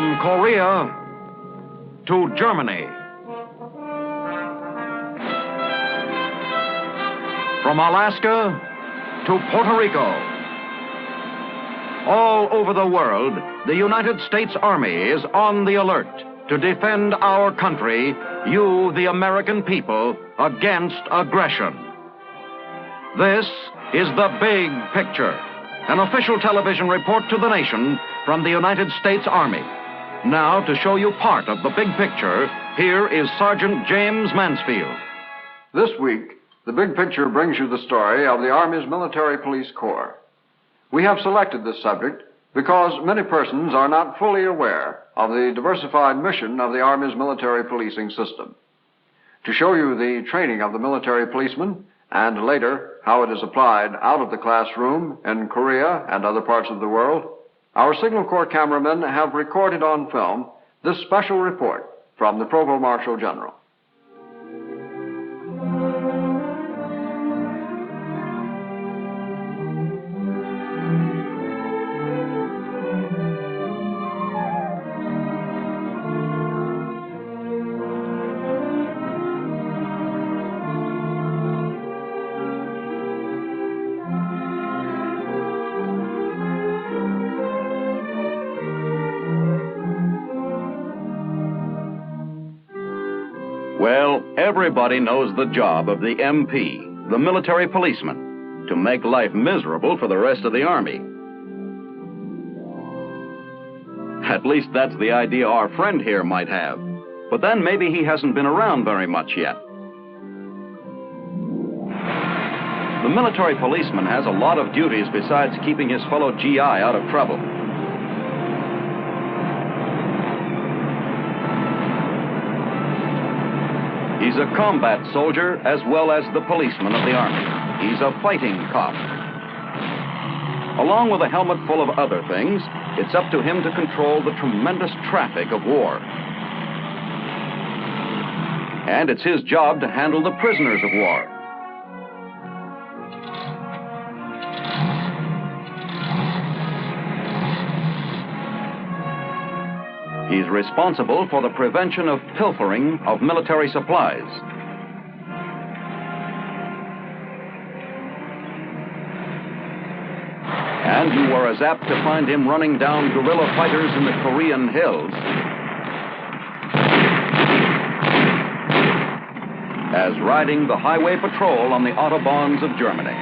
From Korea to Germany. From Alaska to Puerto Rico. All over the world, the United States Army is on the alert to defend our country, you, the American people, against aggression. This is The Big Picture, an official television report to the nation from the United States Army. Now, to show you part of the big picture, here is Sergeant James Mansfield. This week, The Big Picture brings you the story of the Army's Military Police Corps. We have selected this subject because many persons are not fully aware of the diversified mission of the Army's military policing system. To show you the training of the military policeman and later how it is applied out of the classroom in Korea and other parts of the world, our Signal Corps cameramen have recorded on film this special report from the Provost Marshal General. Well, everybody knows the job of the MP, the military policeman, to make life miserable for the rest of the Army. At least that's the idea our friend here might have. But then maybe he hasn't been around very much yet. The military policeman has a lot of duties besides keeping his fellow GI out of trouble. He's a combat soldier as well as the policeman of the Army. He's a fighting cop. Along with a helmet full of other things, it's up to him to control the tremendous traffic of war. And it's his job to handle the prisoners of war. He's responsible for the prevention of pilfering of military supplies. And you are as apt to find him running down guerrilla fighters in the Korean hills as riding the highway patrol on the autobahns of Germany.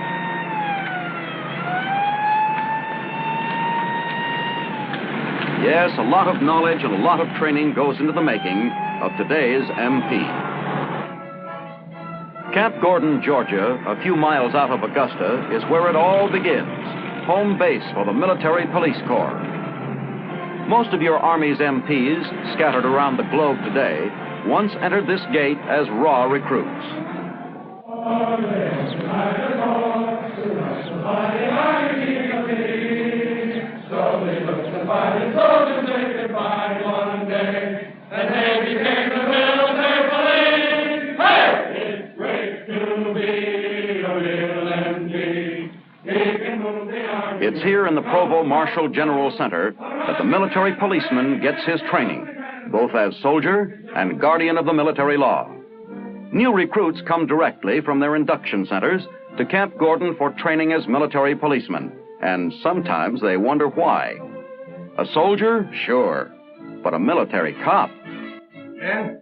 Yes, a lot of knowledge and a lot of training goes into the making of today's MP. Camp Gordon, Georgia, a few miles out of Augusta, is where it all begins, home base for the Military Police Corps. Most of your Army's MPs, scattered around the globe today, once entered this gate as raw recruits. It's here in the Provost Marshal General Center that the military policeman gets his training, both as soldier and guardian of the military law. New recruits come directly from their induction centers to Camp Gordon for training as military policemen, and sometimes they wonder why. A soldier? Sure. But a military cop? And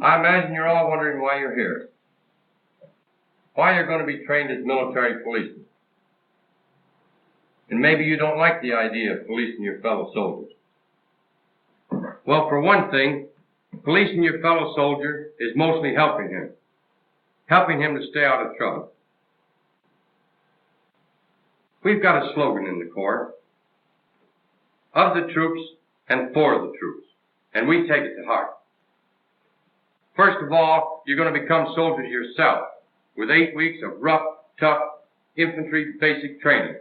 I imagine you're all wondering why you're here. Why you're going to be trained as military policemen. And maybe you don't like the idea of policing your fellow soldiers. Well, for one thing, policing your fellow soldier is mostly helping him to stay out of trouble. We've got a slogan in the Corps: of the troops and for the troops, and we take it to heart. First of all, you're going to become soldiers yourself with 8 weeks of rough, tough infantry basic training.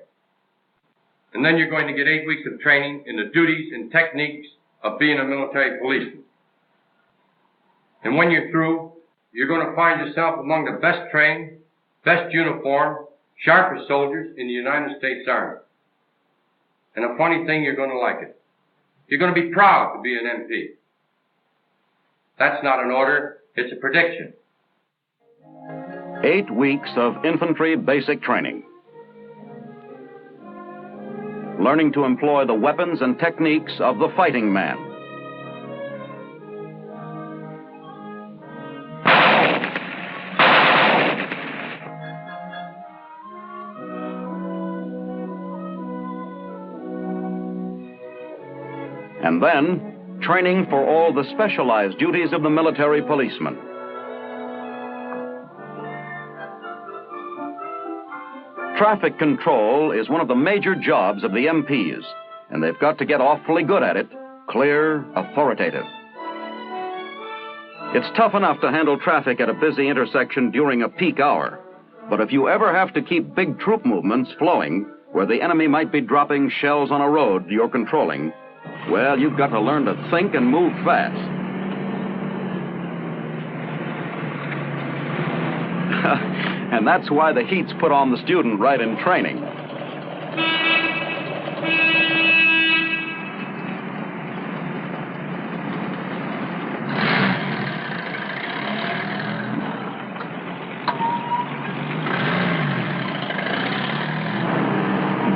And then you're going to get 8 weeks of training in the duties and techniques of being a military policeman. And when you're through, you're going to find yourself among the best trained, best uniformed, sharpest soldiers in the United States Army. And a funny thing, you're going to like it. you're going to be proud to be an MP. That's not an order, it's a prediction. 8 weeks of infantry basic training. Learning to employ the weapons and techniques of the fighting man. And then, training for all the specialized duties of the military policeman. Traffic control is one of the major jobs of the MPs, and they've got to get awfully good at it, clear, authoritative. It's tough enough to handle traffic at a busy intersection during a peak hour, but if you ever have to keep big troop movements flowing where the enemy might be dropping shells on a road you're controlling, well, you've got to learn to think and move fast. And that's why the heat's put on the student right in training.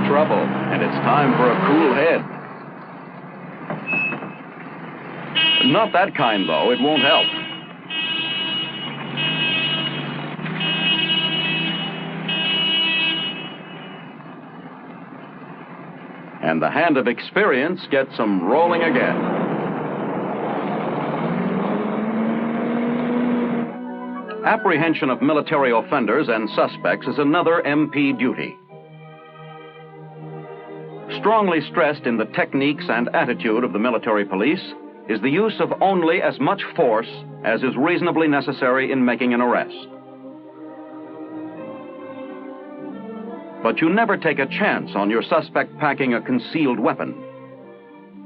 Trouble, and it's time for a cool head. Not that kind, though. It won't help. And the hand of experience gets them rolling again. Apprehension of military offenders and suspects is another MP duty. Strongly stressed in the techniques and attitude of the military police is the use of only as much force as is reasonably necessary in making an arrest. But you never take a chance on your suspect packing a concealed weapon.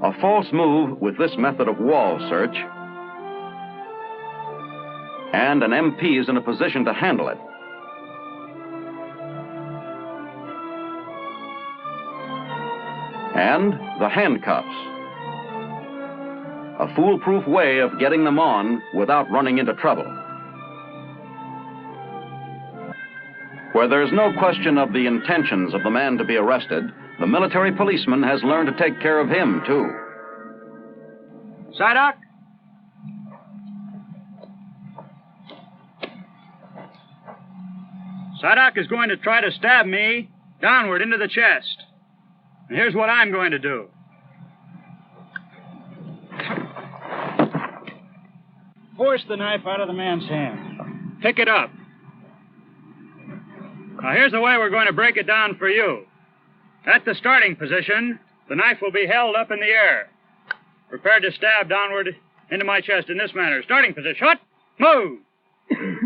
A false move with this method of wall search, and an MP is in a position to handle it. And the handcuffs. A foolproof way of getting them on without running into trouble. Where there's no question of the intentions of the man to be arrested, the military policeman has learned to take care of him, too. Psyduck? Psyduck is going to try to stab me downward into the chest. And here's what I'm going to do. Force the knife out of the man's hand. Pick it up. Now, here's the way we're going to break it down for you. At the starting position, the knife will be held up in the air, prepared to stab downward into my chest in this manner. Starting position. Shut. Move.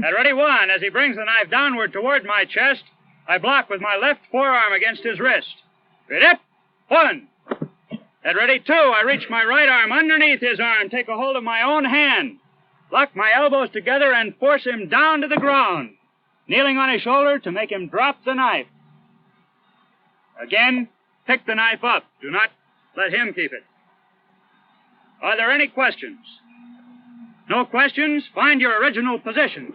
At ready, 1. As he brings the knife downward toward my chest, I block with my left forearm against his wrist. Ready? 1. At ready, 2. I reach my right arm underneath his arm, take a hold of my own hand, lock my elbows together, and force him down to the ground, kneeling on his shoulder to make him drop the knife. Again, pick the knife up. Do not let him keep it. Are there any questions? No questions? Find your original positions.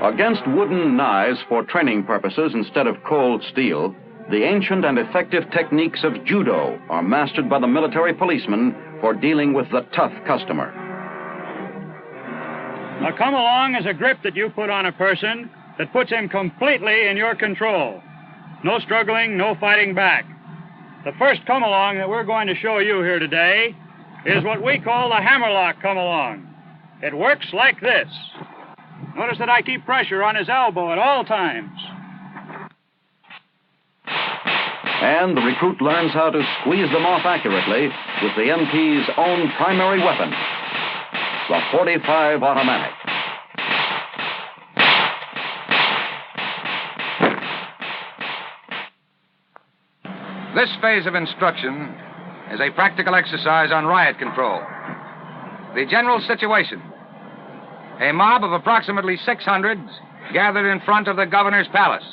Against wooden knives for training purposes instead of cold steel, the ancient and effective techniques of judo are mastered by the military policeman for dealing with the tough customer. Now, come along is a grip that you put on a person that puts him completely in your control. No struggling, no fighting back. The first come along that we're going to show you here today is what we call the hammerlock come along. It works like this. Notice that I keep pressure on his elbow at all times. And the recruit learns how to squeeze them off accurately with the MP's own primary weapon, the .45 automatic. This phase of instruction is a practical exercise on riot control. The general situation: a mob of approximately 600 gathered in front of the governor's palace.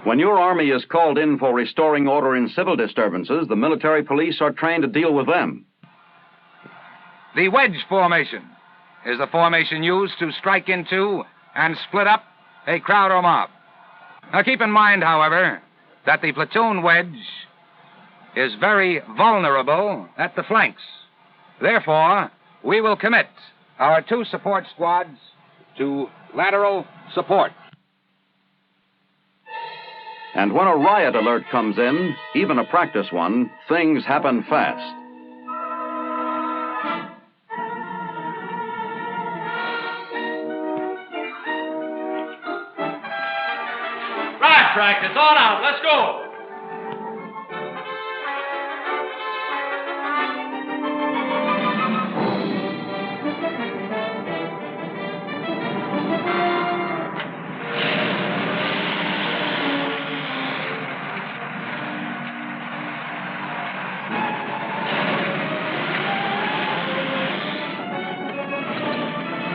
When your Army is called in for restoring order in civil disturbances, the military police are trained to deal with them. The wedge formation is the formation used to strike into and split up a crowd or mob. Now keep in mind, however, that the platoon wedge is very vulnerable at the flanks. Therefore, we will commit our 2 support squads to lateral support. And when a riot alert comes in, even a practice one, things happen fast. Right, practice, on out, let's go.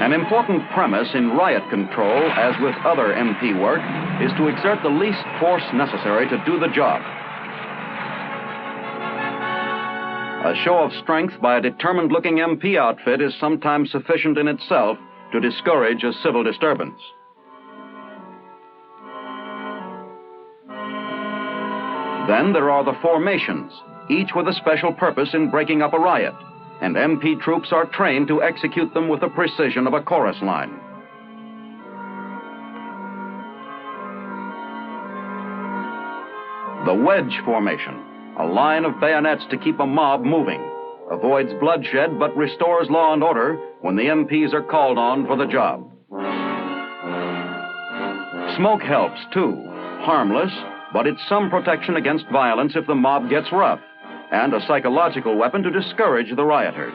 An important premise in riot control, as with other MP work, is to exert the least force necessary to do the job. A show of strength by a determined-looking MP outfit is sometimes sufficient in itself to discourage a civil disturbance. Then there are the formations, each with a special purpose in breaking up a riot, and MP troops are trained to execute them with the precision of a chorus line. The wedge formation, a line of bayonets to keep a mob moving, avoids bloodshed but restores law and order when the MPs are called on for the job. Smoke helps too, harmless, but it's some protection against violence if the mob gets rough, and a psychological weapon to discourage the rioters.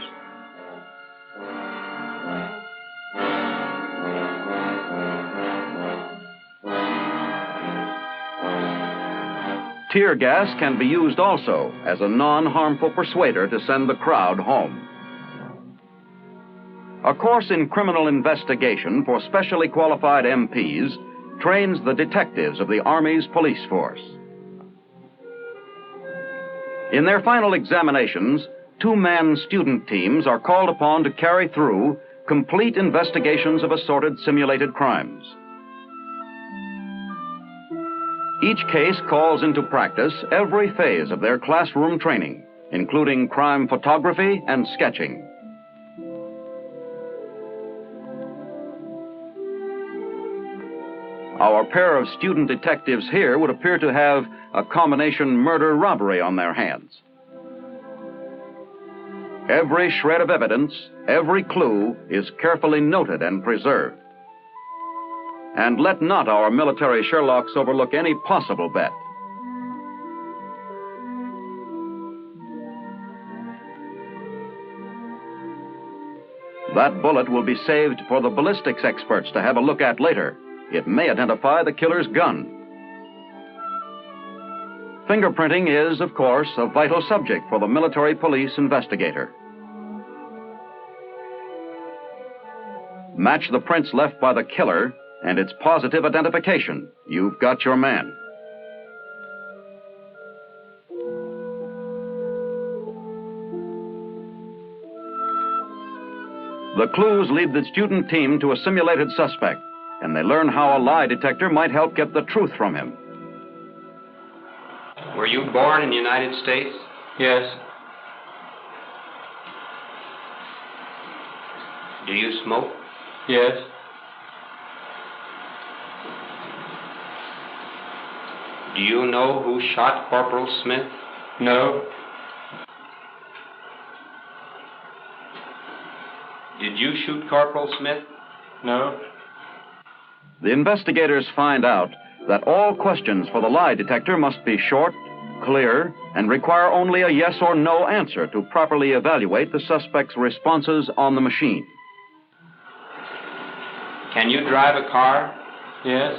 Tear gas can be used also as a non-harmful persuader to send the crowd home. A course in criminal investigation for specially qualified MPs trains the detectives of the Army's police force. In their final examinations, 2-man student teams are called upon to carry through complete investigations of assorted simulated crimes. Each case calls into practice every phase of their classroom training, including crime photography and sketching. Our pair of student detectives here would appear to have a combination murder-robbery on their hands. Every shred of evidence, every clue is carefully noted and preserved. And let not our military Sherlocks overlook any possible bet. That bullet will be saved for the ballistics experts to have a look at later. It may identify the killer's gun. Fingerprinting is, of course, a vital subject for the military police investigator. Match the prints left by the killer, and it's positive identification. You've got your man. The clues lead the student team to a simulated suspect, and they learn how a lie detector might help get the truth from him. Were you born in the United States? Yes. Do you smoke? Yes. Do you know who shot Corporal Smith? No. Did you shoot Corporal Smith? No. The investigators find out that all questions for the lie detector must be short, clear, and require only a yes or no answer to properly evaluate the suspect's responses on the machine. Can you drive a car? Yes.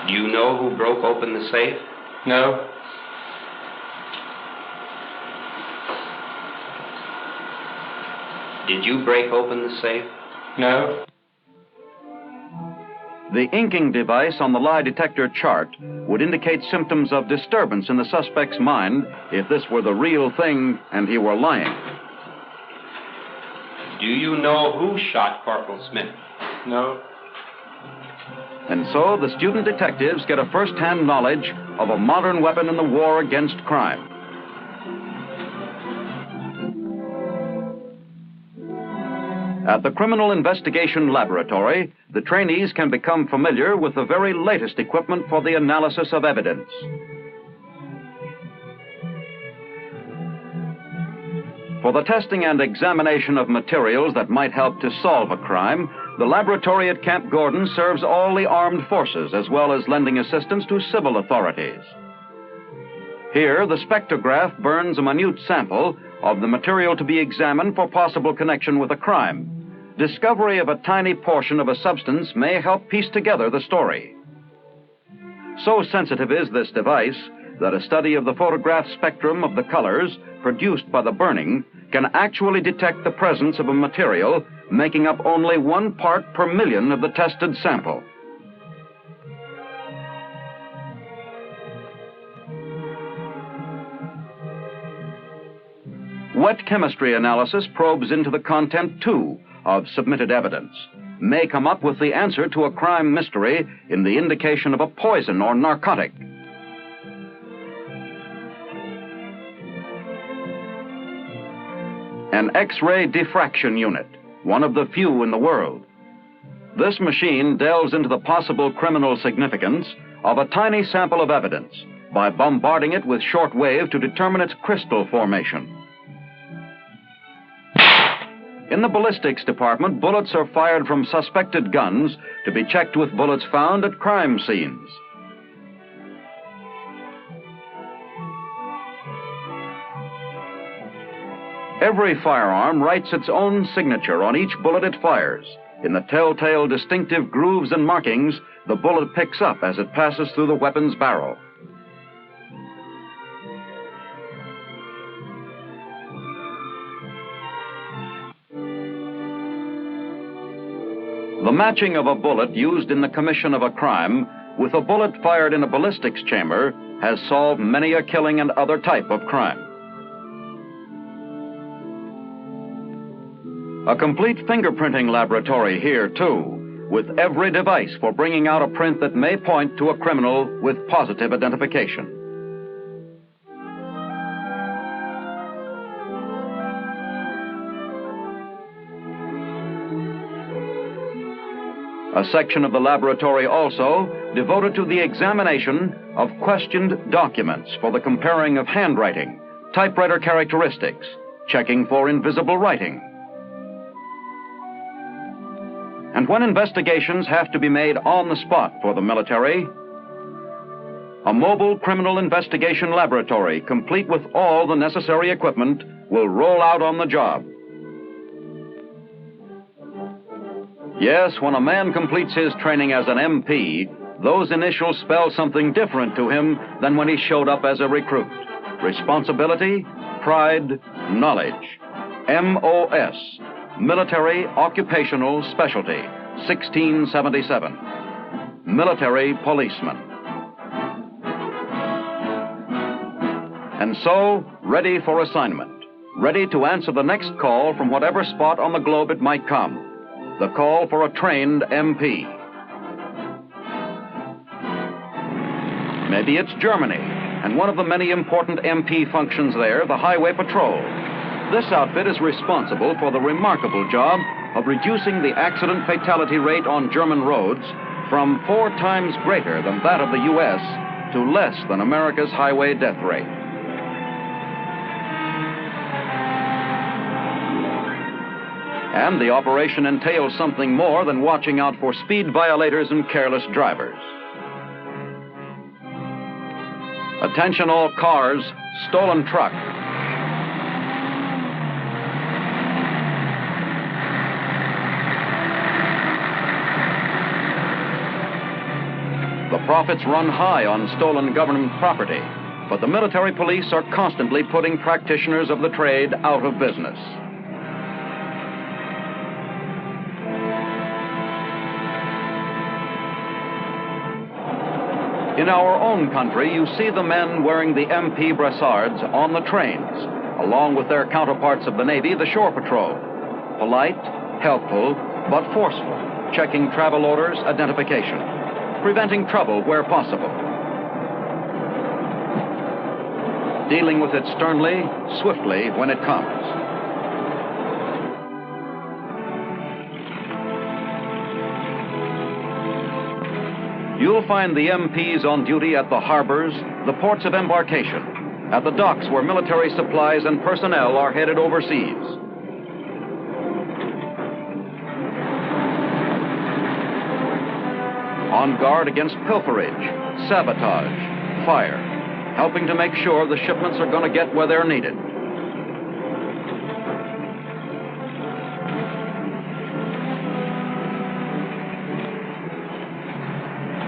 Do you know who broke open the safe? No. Did you break open the safe? No. The inking device on the lie detector chart would indicate symptoms of disturbance in the suspect's mind if this were the real thing and he were lying. Do you know who shot Corporal Smith? No. And so the student detectives get a first-hand knowledge of a modern weapon in the war against crime. At the Criminal Investigation Laboratory, the trainees can become familiar with the very latest equipment for the analysis of evidence. For the testing and examination of materials that might help to solve a crime, the laboratory at Camp Gordon serves all the armed forces as well as lending assistance to civil authorities. Here, the spectrograph burns a minute sample of the material to be examined for possible connection with a crime. Discovery of a tiny portion of a substance may help piece together the story. So sensitive is this device that a study of the photograph spectrum of the colors produced by the burning can actually detect the presence of a material making up only 1 part per million of the tested sample. Wet chemistry analysis probes into the content, too, of submitted evidence, may come up with the answer to a crime mystery in the indication of a poison or narcotic. An X-ray diffraction unit, one of the few in the world. This machine delves into the possible criminal significance of a tiny sample of evidence by bombarding it with short wave to determine its crystal formation. In the ballistics department, bullets are fired from suspected guns to be checked with bullets found at crime scenes. Every firearm writes its own signature on each bullet it fires. In the telltale distinctive grooves and markings the bullet picks up as it passes through the weapon's barrel. The matching of a bullet used in the commission of a crime with a bullet fired in a ballistics chamber has solved many a killing and other type of crime. A complete fingerprinting laboratory here, too, with every device for bringing out a print that may point to a criminal with positive identification. A section of the laboratory also devoted to the examination of questioned documents for the comparing of handwriting, typewriter characteristics, checking for invisible writing. And when investigations have to be made on the spot for the military, a mobile criminal investigation laboratory, complete with all the necessary equipment, will roll out on the job. Yes, when a man completes his training as an MP, those initials spell something different to him than when he showed up as a recruit. Responsibility, pride, knowledge. MOS, Military Occupational Specialty, 1677. Military Policeman. And so, ready for assignment. Ready to answer the next call from whatever spot on the globe it might come. The call for a trained MP. Maybe it's Germany, and one of the many important MP functions there, the Highway Patrol. This outfit is responsible for the remarkable job of reducing the accident fatality rate on German roads from 4 times greater than that of the U.S. to less than America's highway death rate. And the operation entails something more than watching out for speed violators and careless drivers. Attention all cars, stolen truck. The profits run high on stolen government property, but the military police are constantly putting practitioners of the trade out of business. In our own country, you see the men wearing the MP brassards on the trains, along with their counterparts of the Navy, the Shore Patrol. Polite, helpful, but forceful, checking travel orders, identification, preventing trouble where possible. Dealing with it sternly, swiftly when it comes. You'll find the MPs on duty at the harbors, the ports of embarkation, at the docks where military supplies and personnel are headed overseas. On guard against pilferage, sabotage, fire, helping to make sure the shipments are going to get where they're needed.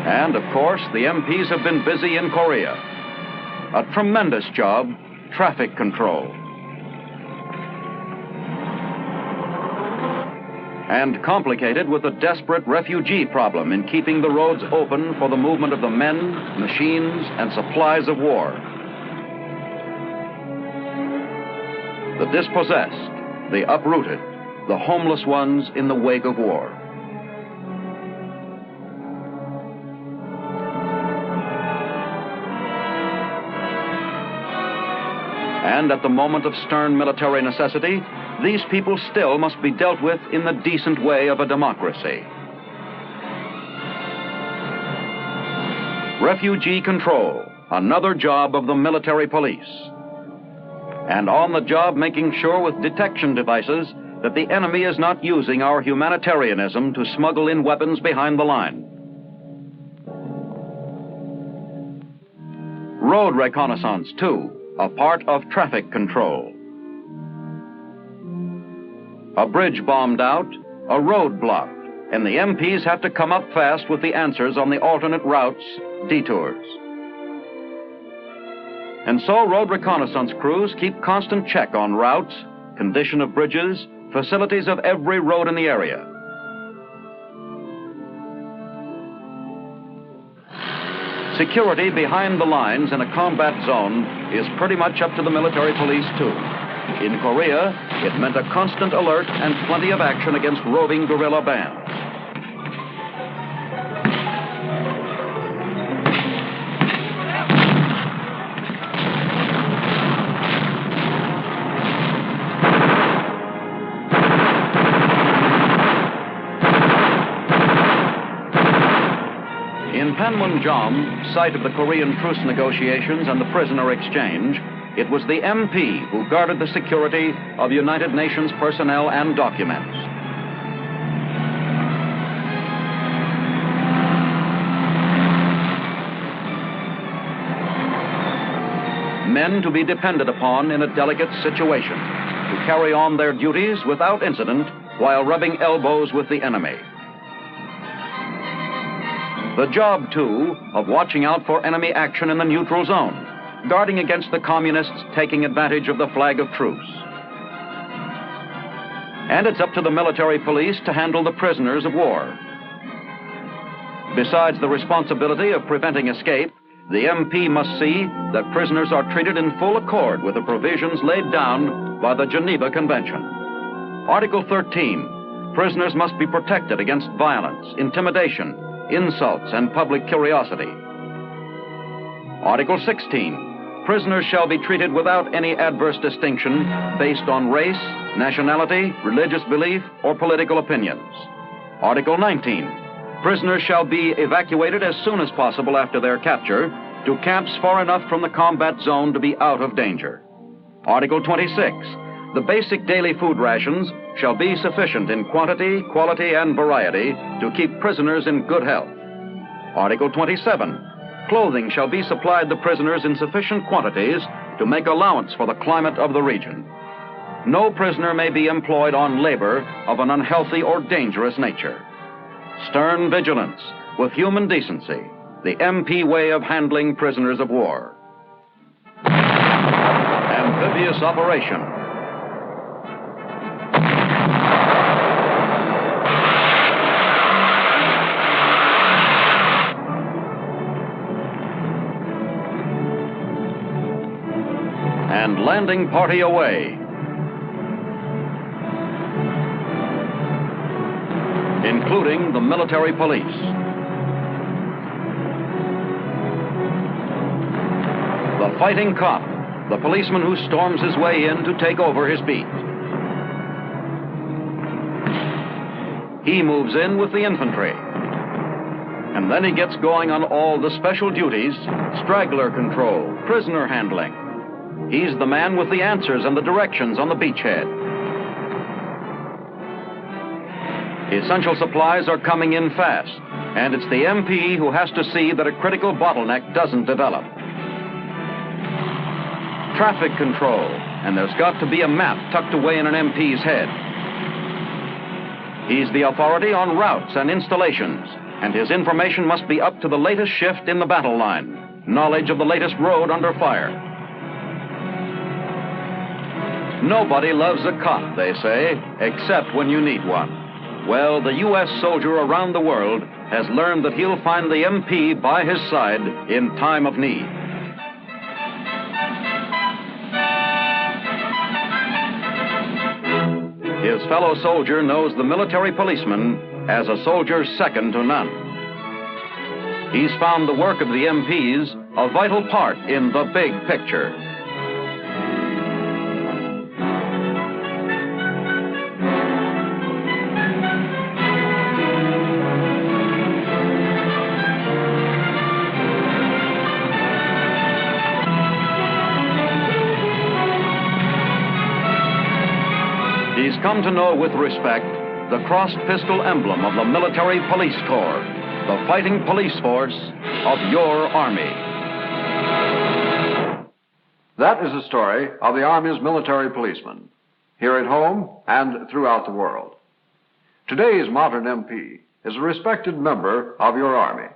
And, of course, the MPs have been busy in Korea. A tremendous job, traffic control. And complicated with a desperate refugee problem in keeping the roads open for the movement of the men, machines, and supplies of war. The dispossessed, the uprooted, the homeless ones in the wake of war. And at the moment of stern military necessity, these people still must be dealt with in the decent way of a democracy. Refugee control, another job of the military police. And on the job, making sure with detection devices that the enemy is not using our humanitarianism to smuggle in weapons behind the line. Road reconnaissance, too, a part of traffic control. A bridge bombed out, a road blocked, and the MPs have to come up fast with the answers on the alternate routes, detours. And so road reconnaissance crews keep constant check on routes, condition of bridges, facilities of every road in the area. Security behind the lines in a combat zone is pretty much up to the military police, too. In Korea, it meant a constant alert and plenty of action against roving guerrilla bands. In Panmunjom, site of the Korean truce negotiations and the prisoner exchange, it was the MP who guarded the security of United Nations personnel and documents. Men to be depended upon in a delicate situation, to carry on their duties without incident while rubbing elbows with the enemy. The job, too, of watching out for enemy action in the neutral zone, guarding against the communists taking advantage of the flag of truce. And it's up to the military police to handle the prisoners of war. Besides the responsibility of preventing escape, the MP must see that prisoners are treated in full accord with the provisions laid down by the Geneva Convention. Article 13, prisoners must be protected against violence, intimidation, insults, and public curiosity. Article 16, prisoners shall be treated without any adverse distinction based on race, nationality, religious belief, or political opinions. Article 19, prisoners shall be evacuated as soon as possible after their capture to camps far enough from the combat zone to be out of danger. Article 26, the basic daily food rations shall be sufficient in quantity, quality, and variety to keep prisoners in good health. Article 27, clothing shall be supplied the prisoners in sufficient quantities to make allowance for the climate of the region. No prisoner may be employed on labor of an unhealthy or dangerous nature. Stern vigilance with human decency, the MP way of handling prisoners of war. Amphibious operation. demanding party away. Including the military police. The fighting cop, the policeman who storms his way in to take over his beat. He moves in with the infantry. And then he gets going on all the special duties, straggler control, prisoner handling. He's the man with the answers and the directions on the beachhead. Essential supplies are coming in fast, and it's the MP who has to see that a critical bottleneck doesn't develop. Traffic control, and there's got to be a map tucked away in an MP's head. He's the authority on routes and installations, and his information must be up to the latest shift in the battle line, knowledge of the latest road under fire. Nobody loves a cop, they say, except when you need one. Well, the U.S. soldier around the world has learned that he'll find the MP by his side in time of need. His fellow soldier knows the military policeman as a soldier second to none. He's found the work of the MPs a vital part in the big picture. He's come to know with respect the crossed pistol emblem of the Military Police Corps, the fighting police force of your Army. That is the story of the Army's military policeman, here at home and throughout the world. Today's modern MP is a respected member of your Army.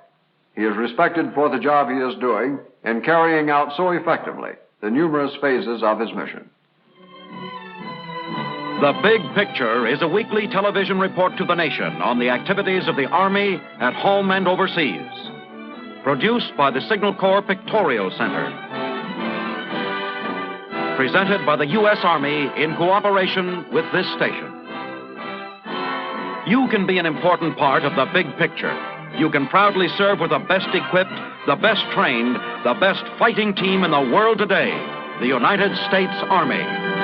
He is respected for the job he is doing in carrying out so effectively the numerous phases of his mission. The Big Picture is a weekly television report to the nation on the activities of the Army at home and overseas. Produced by the Signal Corps Pictorial Center. Presented by the U.S. Army in cooperation with this station. You can be an important part of the big picture. You can proudly serve with the best equipped, the best trained, the best fighting team in the world today, the United States Army.